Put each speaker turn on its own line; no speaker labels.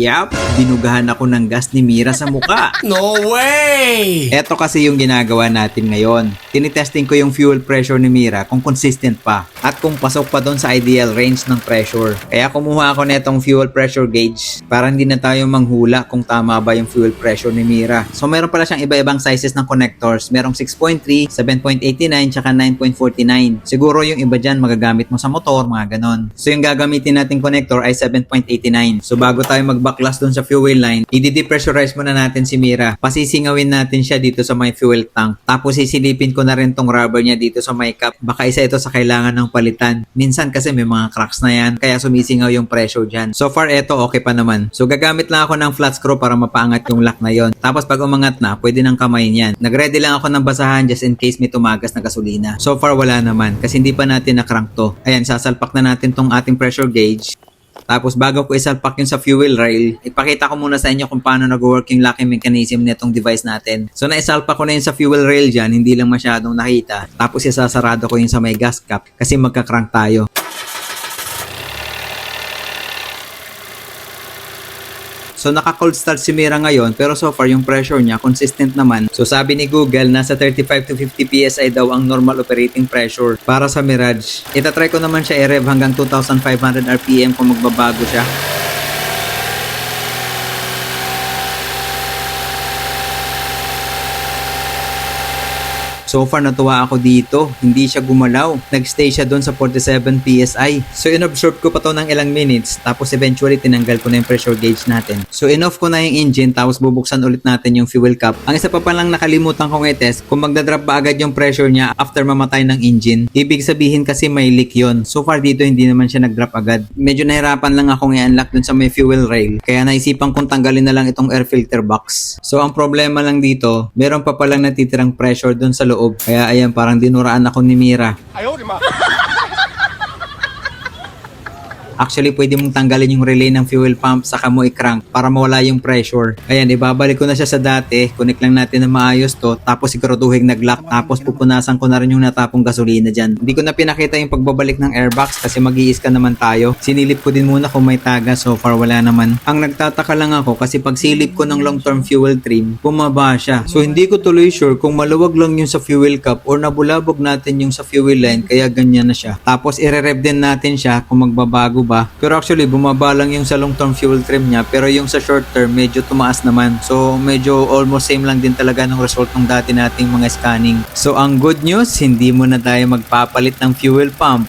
Yap, binugahan ako ng gas ni Mira sa muka.
No way!
Eto kasi yung ginagawa natin ngayon. Tinitesting ko yung fuel pressure ni Mira kung consistent pa at kung pasok pa doon sa ideal range ng pressure. Kaya kumuha ako netong fuel pressure gauge para hindi na tayo manghula kung tama ba yung fuel pressure ni Mira. So meron pala siyang iba-ibang sizes ng connectors. Merong 6.3, 7.89, tsaka 9.49. Siguro yung iba dyan magagamit mo sa motor, mga ganon. So yung gagamitin nating connector ay 7.89. So bago tayo magbaklas doon sa fuel line, i-depressurize muna natin si Mira. Pasisingawin natin siya dito sa may fuel tank. Tapos sisilipin ko na rin tong rubber niya dito sa may cap. Baka isa ito sa kailangan ng palitan. Minsan kasi may mga cracks na yan, kaya sumisingaw yung pressure dyan. So far, eto okay pa naman. So gagamit lang ako ng flat screw para mapaangat yung lock na yon. Tapos pag umangat na, pwede nang kamay niyan. Nagready lang ako ng basahan just in case may tumagas na gasolina. So far, wala naman kasi hindi pa natin na-crank to. Ayan, sasalpak na natin tong ating pressure gauge. Tapos bago ko isalpak yung sa fuel rail, ipakita ko muna sa inyo kung paano nag-work yung locking mechanism nitong device natin. So naisalpak ko na yun sa fuel rail dyan, hindi lang masyadong nakita. Tapos isasarado ko yun sa may gas cap kasi magka-crank tayo. So naka-cold start si Mira ngayon pero so far yung pressure niya consistent naman. So sabi ni Google nasa 35 to 50 PSI daw ang normal operating pressure para sa Mirage. Itatry ko naman siya i-rev hanggang 2,500 RPM kung magbabago siya. So far natuwa ako dito, hindi siya gumalaw. Nagstay siya doon sa 47 PSI. So inobserve ko pa to ng ilang minutes tapos eventually tinanggal ko na yung pressure gauge natin. So inoff ko na yung engine tapos bubuksan ulit natin yung fuel cap. Ang isa pa palang nakalimutan kong i-test kung magdadrop ba agad yung pressure niya after mamatay ng engine. Ibig sabihin kasi may leak yon. So far dito hindi naman siya nag-drop agad. Medyo nahirapan lang akong i-unlock dun sa may fuel rail. Kaya naisipan kong tanggalin na lang itong air filter box. So ang problema lang dito, meron pa palang natitirang pressure dun sa loob. Kaya ayan, parang dinuraan ako ni Mira.
Ayaw, di ma.
Actually, pwede mong tanggalin yung relay ng fuel pump saka mo i-crank para mawala yung pressure. Ayan, ibabalik ko na siya sa dati. Connect lang natin na maayos to. Tapos siguraduhin nag-lock. Tapos pupunasan ko na rin yung natapong gasolina dyan. Hindi ko na pinakita yung pagbabalik ng airbox kasi mag-i-scan naman tayo. Sinilip ko din muna kung may taga. So far, wala naman. Ang nagtataka lang ako kasi pag silip ko ng long-term fuel trim, bumaba siya. So hindi ko tuloy sure kung maluwag lang yung sa fuel cap or nabulabog natin yung sa fuel line kaya ganyan na siya. Tapos i-rev din natin siya kung magbabago ba. Pero actually bumaba lang yung sa long term fuel trim niya pero yung sa short term medyo tumaas naman. So medyo almost same lang din talaga ng result ng dati nating mga scanning. So ang good news, hindi mo na tayo magpapalit ng fuel pump.